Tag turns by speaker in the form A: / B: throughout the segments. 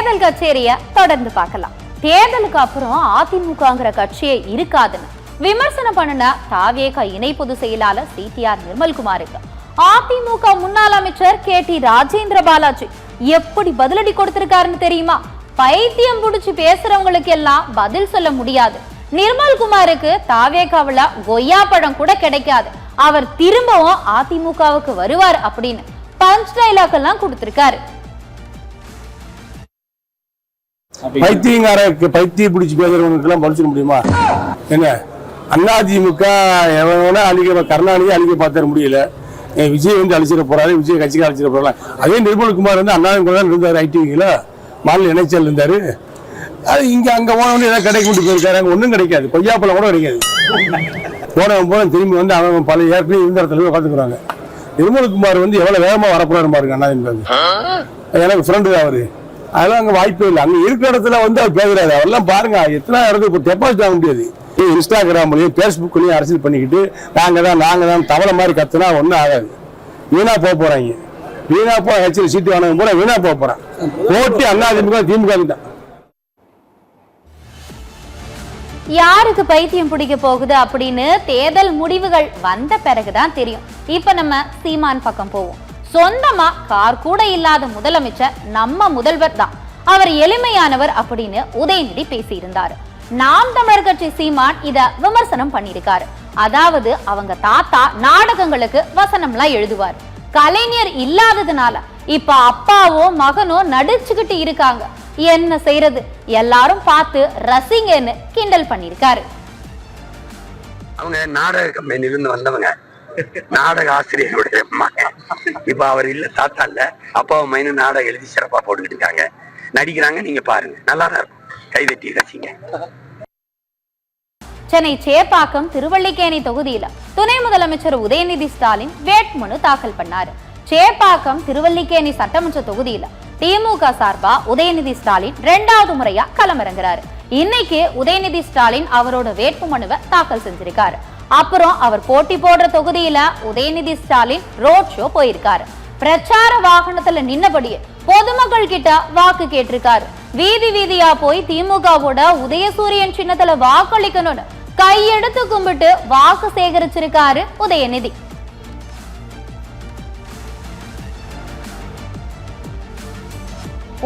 A: தேர்தல் கச்சேரிய தொடர்ந்து பார்க்கலாம். தேர்தலுக்கு அப்புறம் அதிமுகங்கிற கட்சியே இருக்காதுன்னு விமர்சனம் பண்ணின தாவேக இணை பொதுச் செயலாளர் சிடிஆர் நிர்மல்குமாருக்கு அதிமுக முன்னாள் அமைச்சர் KT ராஜேந்திர பாலாஜி எப்படி பதிலடி கொடுத்திருக்காருன்னு தெரியுமா? பைத்தியம் புடிச்சு பேசுறவங்களுக்கு எல்லாம் பதில் சொல்ல முடியாது. நிர்மல்குமாருக்கு தாவேகாவுல கொய்யா பழம் கூட கிடைக்காது, அவர் திரும்பவும் அதிமுகவுக்கு வருவார் அப்படின்னு பஞ்ச் டைலாக் எல்லாம் கொடுத்திருக்காரு.
B: பைத்தியம் பிடிச்சி பேசுறவங்களுக்கு எல்லாம் பதில் சொல்ல முடியுமா? என்ன அதிமுக அழிக்க கருணாநிதி அழிக்க பார்த்துட முடியல, விஜய் வந்து அழிச்சிட போறாரு, விஜய் கட்சிக்கு அழிச்சிட போறாங்க. அதே நிர்மல்குமார் வந்து அதிமுக இருந்தாரு, ஐடிவில மாநில இணைச்சல் இருந்தாரு. அது இங்க அங்க போனவொன்னு ஏதாவது கடை கொண்டு போயிருக்காரு, அங்க ஒன்றும் கிடைக்காது, கொய்யாப்பழம் கூட கிடைக்காது. போன திரும்பி வந்து அவங்க பல ஏற்கனவே இருந்த இடத்துல உட்காந்துக்கிறாங்க. நிர்மல்குமார் வந்து எவ்வளவு வேகமா வரப்போறாரு பாருங்க அதிமுக. எனக்கு ஃப்ரெண்டு தான் அவரு, அதெல்லாம் அங்க வாய்ப்பே இல்லை. அங்க இருக்கிற இடத்துல வந்து அவர் பேசுறாரு. அவெல்லாம் பாருங்க எத்தனை இடத்துக்கு டெபாசிட் ஆக முடியாது. இன்ஸ்டாகிராம்லயும் பேஸ்புக்லயும் அரசியல் பண்ணிக்கிட்டு நாங்க தான் தவளை மாதிரி கத்துனா ஒன்னும் ஆகாது. வீணா போறாங்க, வீணா கட்சியில் சீட்டு வாங்க போற வீணா போறான். ஓட்டி அதிமுக திமுக தான்.
A: யாருக்கு பைத்தியம் பிடிக்க போகுது அப்படின்னு தேர்தல் முடிவுகள் வந்த பிறகுதான் தெரியும். இப்ப நம்ம சீமான் பக்கம் போவோம். சொந்தமா கார் கூட இல்லாத முதலமைச்சர் நம்ம முதல்வர் தான், அவர் எளிமையானவர் அப்படின்னு உதயநிதி பேசியிருந்தாரு. நாம் தமிழர் கட்சி சீமான் இத விமர்சனம் பண்ணிருக்காரு. அதாவது அவங்க தாத்தா நாடகங்களுக்கு வசனம்லாம் எழுதுவார், கலைஞர் இல்லாததுனால இப்ப அப்பாவோ மகனோ நடிச்சுக்கிட்டு இருக்காங்க, என்ன செய்யறது, எல்லாரும் பார்த்து ரசிங்கன்னு கிண்டல் பண்ணிருக்காரு.
C: அவங்க நாடக கம்பெனிலிருந்து வந்தவங்க, நாடக ஆசிரியருடைய மகன். இப்ப அவர் இல்ல, தாத்தா இல்ல, அப்பாவை மைனு நாடகம் எழுதி சிறப்பா போட்டுக்கிட்டு இருக்காங்க, நடிக்கிறாங்க. நீங்க பாருங்க, நல்லா தான் இருக்கும், கைதட்டி ரசிங்க.
A: சென்னை சேப்பாக்கம் திருவல்லிக்கேணி தொகுதியில துணை முதலமைச்சர் உதயநிதி ஸ்டாலின் வேட்புமனு தாக்கல் பண்ணாரு. சேப்பாக்கம் திருவல்லிக்கேணி சட்டமன்ற தொகுதியில திமுக சார்பா உதயநிதி ஸ்டாலின் 2வது முறையா களமிறங்குறாரு. இன்னைக்கு உதயநிதி ஸ்டாலின் அவரோட வேட்புமனுவை தாக்கல் செஞ்சிருக்காரு. அப்புறம் அவர் போட்டி போடுற தொகுதியில உதயநிதி ஸ்டாலின் ரோட் ஷோ போயிருக்காரு. பிரச்சார வாகனத்துல நின்னபடியே பொதுமக்கள் கிட்ட வாக்கு கேட்டிருக்காரு. வீதி வீதியா போய் திமுகவோட உதயசூரியன் சின்னத்துல வாக்களிக்கணும்னு கையெடுத்து கும்பிட்டு வாக்கு சேகரிச்சிருக்காரு உதயநிதி.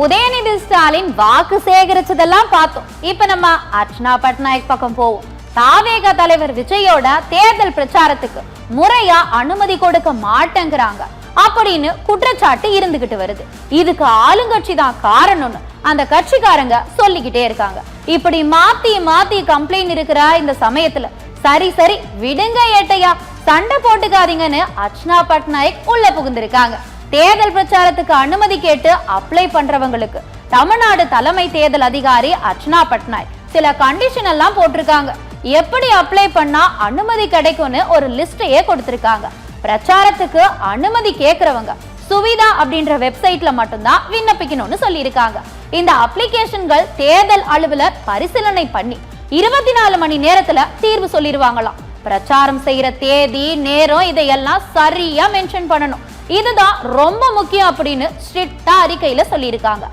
A: உதயநிதி ஸ்டாலின் வாக்கு சேகரிச்சதெல்லாம் பார்த்தோம். இப்ப நம்ம அர்ச்சனா பட்நாயக் பக்கம் போவோம். தாவேக தலைவர் விஜயோட தேர்தல் பிரச்சாரத்துக்கு முறையா அனுமதி கொடுக்க மாட்டேங்கிறாங்க அப்படின்னு குற்றச்சாட்டு இருந்துகிட்டு வருது. இதுக்கு ஆளுங்கட்சி தான் காரணம்னு அந்த கட்சிக்காரங்க சொல்லிக்கிட்டே இருக்காங்க. இப்படி மாத்தி மாத்தி கம்ப்ளைண்ட் இருக்கிற இந்த சமயத்துல சரி விடுங்க ஏட்டையா, சண்டை போட்டுக்காதீங்கன்னு அர்ச்சனா பட்நாயக் உள்ள புகுந்திருக்காங்க. தேர்தல் பிரச்சாரத்துக்கு அனுமதி கேட்டு அப்ளை பண்றவங்களுக்கு தமிழ்நாடு தலைமை தேர்தல் அதிகாரி அர்ச்சனா பட்நாயக் சில கண்டிஷன் எல்லாம் போட்டிருக்காங்க. எப்படி அப்ளை பண்ணா அனுமதி கிடைக்கும்னு ஒரு லிஸ்டையே கொடுத்திருக்காங்க. பிரச்சாரத்துக்கு அனுமதி கேட்கிறவங்க சுவிதா அப்படின்ற வெப்சைட்ல மட்டும்தான் விண்ணப்பிக்கணும்னு சொல்லியிருக்காங்க. இந்த அப்ளிகேஷன்கள் தேர்தல் அலுவலர் பரிசீலனை பண்ணி 24 மணி நேரத்துல தீர்வு சொல்லிடுவாங்களாம். பிரச்சாரம் செய்யற தேதி நேரம் இதையெல்லாம் சரியா மென்ஷன் பண்ணணும், இதுதான் ரொம்ப முக்கியம் அப்படின்னு ஸ்ட்ரிக்டா அறிக்கையில சொல்லியிருக்காங்க.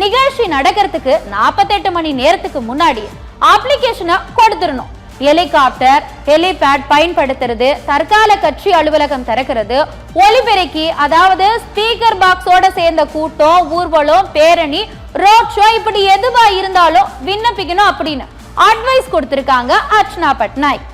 A: நிகழ்ச்சி நடக்கிறதுக்கு 48 மணி நேரத்துக்கு முன்னாடி அப்ளிகேஷனை கொடுத்துடணும். ஹெலிகாப்டர் ஹெலிபேட் பயன்படுத்துறது, தற்கால கட்சி அலுவலகம் திறக்கிறது, ஒலிபெருக்கி அதாவது ஸ்பீக்கர் பாக்ஸோட சேர்ந்த கூட்டம், ஊர்வலம், பேரணி, ரோட் ஷோ இப்படி எதுவா இருந்தாலும் விண்ணப்பிக்கணும் அப்படின்னு அட்வைஸ் கொடுத்திருக்காங்க அர்ச்சனா பட்நாயக்.